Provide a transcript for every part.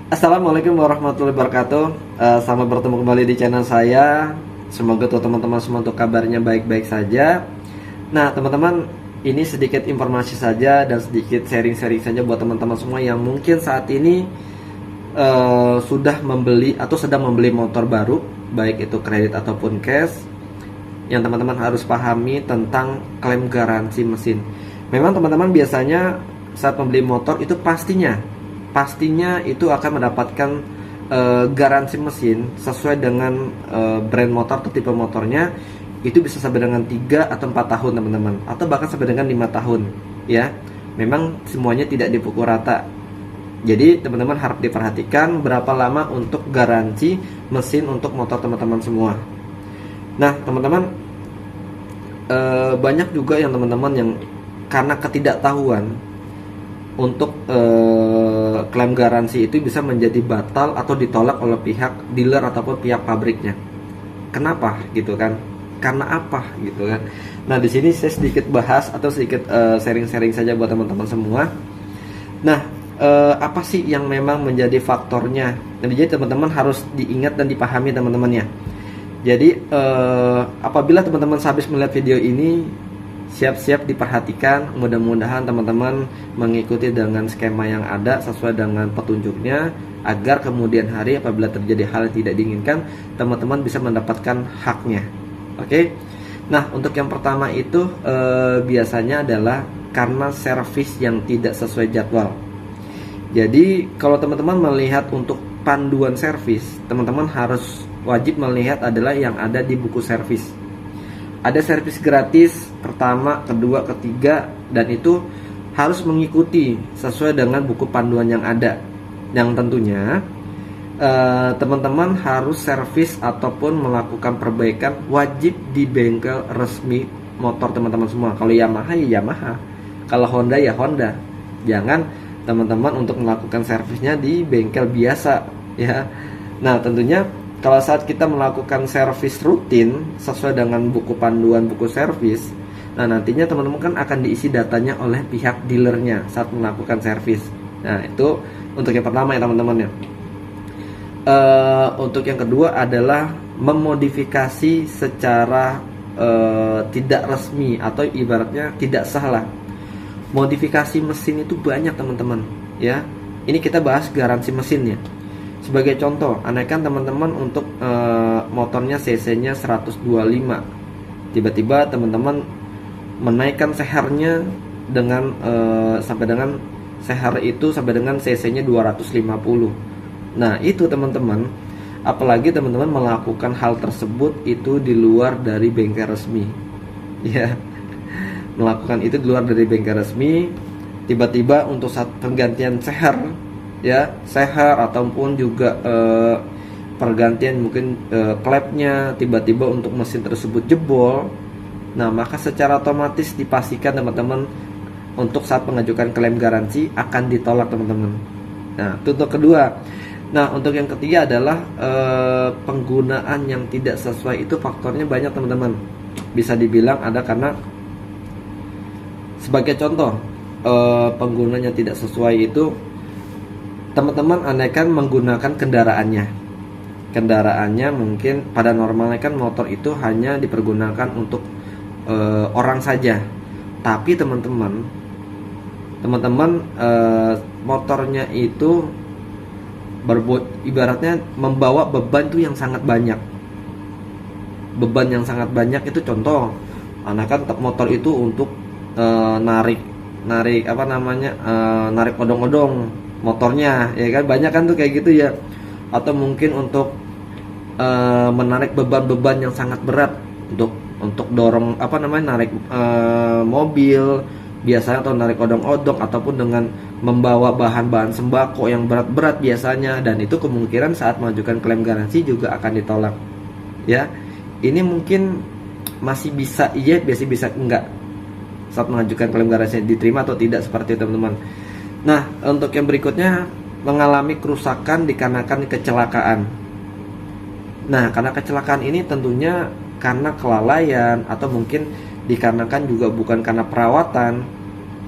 Assalamualaikum warahmatullahi wabarakatuh. Selamat bertemu kembali di channel saya. Semoga tuh teman-teman semua untuk kabarnya baik-baik saja. Nah, teman-teman, ini sedikit informasi saja dan sedikit sharing-sharing saja buat teman-teman semua yang mungkin saat ini sudah membeli atau sedang membeli motor baru, baik itu kredit ataupun cash. Yang teman-teman harus pahami tentang klaim garansi mesin. Memang teman-teman biasanya saat membeli motor itu pastinya itu akan mendapatkan garansi mesin sesuai dengan brand motor atau tipe motornya. Itu bisa sampai dengan 3 atau 4 tahun teman-teman, atau bahkan sampai dengan 5 tahun ya. Memang semuanya tidak dipukul rata. Jadi teman-teman harus diperhatikan berapa lama untuk garansi mesin untuk motor teman-teman semua. Nah teman-teman, banyak juga yang teman-teman yang karena ketidaktahuan untuk klaim garansi itu bisa menjadi batal atau ditolak oleh pihak dealer ataupun pihak pabriknya. Kenapa gitu kan? Karena apa gitu kan? Nah, di sini saya sedikit bahas atau sedikit sharing-sharing saja buat teman-teman semua. Nah, apa sih yang memang menjadi faktornya? Jadi teman-teman harus diingat dan dipahami teman-temannya. Jadi apabila teman-teman habis melihat video ini, siap-siap diperhatikan. Mudah-mudahan teman-teman mengikuti dengan skema yang ada sesuai dengan petunjuknya, agar kemudian hari apabila terjadi hal yang tidak diinginkan, teman-teman bisa mendapatkan haknya. Oke. Nah, untuk yang pertama itu biasanya adalah karena servis yang tidak sesuai jadwal. Jadi kalau teman-teman melihat untuk panduan servis, teman-teman harus wajib melihat adalah yang ada di buku servis. Ada servis gratis pertama, kedua, ketiga, dan itu harus mengikuti sesuai dengan buku panduan yang ada. Yang tentunya teman-teman harus servis ataupun melakukan perbaikan wajib di bengkel resmi motor teman-teman semua. Kalau Yamaha ya Yamaha, kalau Honda ya Honda. Jangan teman-teman untuk melakukan servisnya di bengkel biasa ya. Nah tentunya kalau saat kita melakukan servis rutin sesuai dengan buku panduan buku servis, nah nantinya teman-teman kan akan diisi datanya oleh pihak dealernya saat melakukan servis. Nah itu untuk yang pertama ya teman-teman ya. Untuk yang kedua adalah memodifikasi secara tidak resmi atau ibaratnya tidak sah lah. Modifikasi mesin itu banyak teman-teman ya. Ini kita bahas garansi mesinnya. Sebagai contoh, andaikan teman-teman untuk motornya cc-nya 125, tiba-tiba teman-teman menaikkan sehernya dengan sampai dengan seher itu sampai dengan cc-nya 250. Nah, itu teman-teman, apalagi teman-teman melakukan hal tersebut itu di luar dari bengkel resmi. Ya. Melakukan itu di luar dari bengkel resmi, tiba-tiba untuk saat penggantian seher ya, seher ataupun juga pergantian mungkin klepnya tiba-tiba untuk mesin tersebut jebol. Nah maka secara otomatis dipastikan teman-teman untuk saat mengajukan klaim garansi akan ditolak teman-teman. Nah itu untuk kedua. Nah untuk yang ketiga adalah penggunaan yang tidak sesuai. Itu faktornya banyak teman-teman. Bisa dibilang ada karena sebagai contoh penggunaan yang tidak sesuai itu, teman-teman andaikan menggunakan kendaraannya mungkin pada normalnya kan motor itu hanya dipergunakan untuk orang saja, tapi teman-teman motornya itu ibaratnya membawa beban tuh yang sangat banyak. Beban yang sangat banyak itu contoh, andaikan motor itu untuk narik odong-odong motornya ya kan, banyak kan tuh kayak gitu ya. Atau mungkin untuk menarik beban-beban yang sangat berat untuk dorong narik mobil biasanya, atau narik odong-odong, ataupun dengan membawa bahan-bahan sembako yang berat-berat biasanya, dan itu kemungkinan saat mengajukan klaim garansi juga akan ditolak ya. Ini mungkin masih bisa iya, biasa bisa enggak saat mengajukan klaim garansi diterima atau tidak, seperti itu teman-teman. Nah, untuk yang berikutnya, mengalami kerusakan dikarenakan kecelakaan. Nah, karena kecelakaan ini tentunya karena kelalaian atau mungkin dikarenakan juga bukan karena perawatan.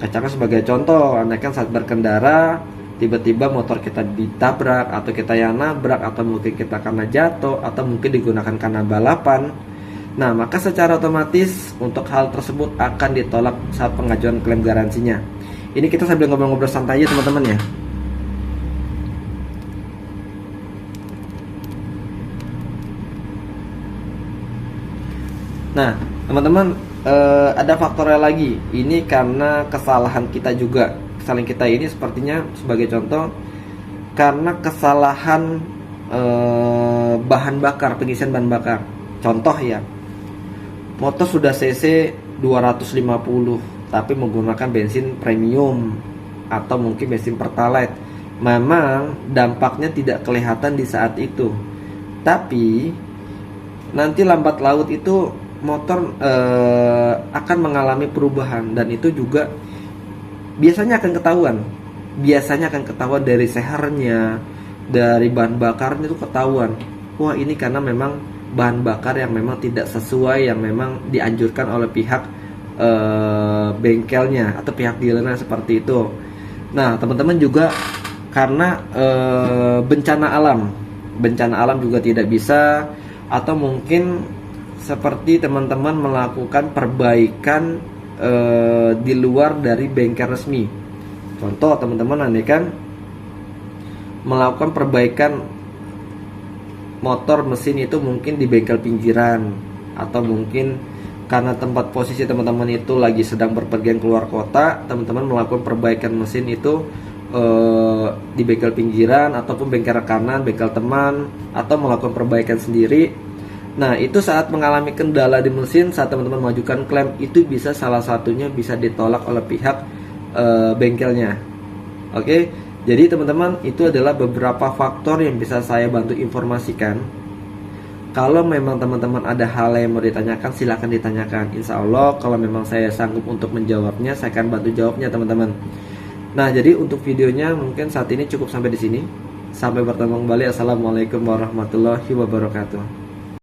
Katakan sebagai contoh, andaikan saat berkendara tiba-tiba motor kita ditabrak, atau kita yang nabrak, atau mungkin kita karena jatuh, atau mungkin digunakan karena balapan. Nah, maka secara otomatis untuk hal tersebut akan ditolak saat pengajuan klaim garansinya. Ini kita sambil ngobrol-ngobrol santai aja teman-teman ya. Nah, teman-teman, ada faktornya lagi. Ini karena kesalahan kita juga. Kesalahan kita ini sepertinya sebagai contoh karena kesalahan bahan bakar, pengisian bahan bakar. Contoh ya, motor sudah cc 250 tapi menggunakan bensin premium atau mungkin bensin pertalite. Memang dampaknya tidak kelihatan di saat itu, tapi nanti lambat laut itu motor akan mengalami perubahan, dan itu juga biasanya akan ketahuan dari sehernya, dari bahan bakarnya itu ketahuan. Wah, ini karena memang bahan bakar yang memang tidak sesuai yang memang dianjurkan oleh pihak bengkelnya atau pihak dealernya, seperti itu. Nah, teman-teman juga karena bencana alam juga tidak bisa, atau mungkin seperti teman-teman melakukan perbaikan di luar dari bengkel resmi. Contoh, teman-teman andai kan melakukan perbaikan motor mesin itu mungkin di bengkel pinggiran, atau mungkin karena tempat posisi teman-teman itu lagi sedang berpergian keluar kota, teman-teman melakukan perbaikan mesin itu di bengkel pinggiran ataupun bengkel rekanan, bengkel teman, atau melakukan perbaikan sendiri. Nah, itu saat mengalami kendala di mesin, saat teman-teman mengajukan klaim, itu bisa salah satunya bisa ditolak oleh pihak bengkelnya. Oke, jadi teman-teman, itu adalah beberapa faktor yang bisa saya bantu informasikan. Kalau memang teman-teman ada hal yang mau ditanyakan, silahkan ditanyakan. Insya Allah kalau memang saya sanggup untuk menjawabnya, saya akan bantu jawabnya teman-teman. Nah, jadi untuk videonya mungkin saat ini cukup sampai di sini. Sampai bertemu kembali. Assalamualaikum warahmatullahi wabarakatuh.